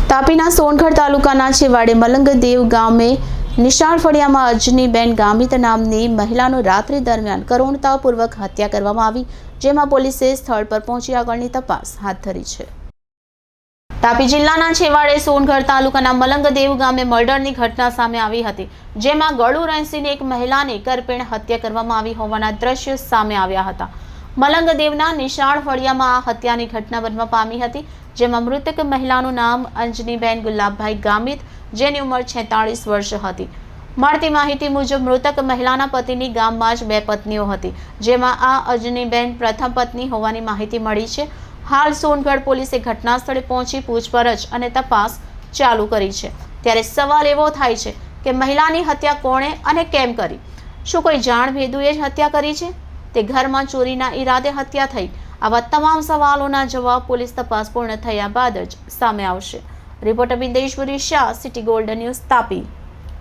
તાપીના સોનગઢ તાલુકાના છેવાડે મલંગદેવ ગામે નિશાળ ફળિયામાં અજનીબેન ગામિત નામની મહિલાનું રાત્રિ દરમિયાન કરુણતાપૂર્વક હત્યા કરવામાં આવી, જેમાં પોલીસે સ્થળ પર પહોંચી આગળની તપાસ હાથ ધરી છે। તાપી જિલ્લાના છેવાડે સોનગઢ તાલુકાના મલંગદેવ ગામે મર્ડરની ઘટના સામે આવી હતી, જેમાં ગળું રેંસીને એક મહિલાની કરપીણ હત્યા કરવામાં આવી હોવાના દ્રશ્યો સામે આવ્યા હતા। મલંગદેવના નિશાળ ફળિયામાં આ હત્યાની ઘટના બનવા પામી હતી, જેમાં મૃતક મહિલાનું નામ અંજનીબેન ગુલાબભાઈ ગામિત, જેની ઉંમર 46 વર્ષ હતી। મળતી માહિતી મુજબ મૃતક મહિલાના પતિની ગામમાં જ 2 પત્નીઓ હતી, જેમાં આ અંજનીબેન પ્રથમ પત્ની હોવાની માહિતી મળી છે। હાલ સોનગઢ પોલીસે ઘટના સ્થળે પહોંચી પૂછપરછ અને તપાસ ચાલુ કરી છે। ત્યારે સવાલ એવો થાય છે કે મહિલાની હત્યા કોણે અને કેમ કરી? શું કોઈ જાણભેદુએ જ હત્યા કરી છે? તે ઘરમાં ચોરીના ઈરાદે હત્યા થઈ? આવા તમામ સવાલોના જવાબ પોલીસ તપાસ પૂર્ણ થયા બાદ જ સામે આવશે। Reporter Bindeshwari Shah, city gold news, Tapi.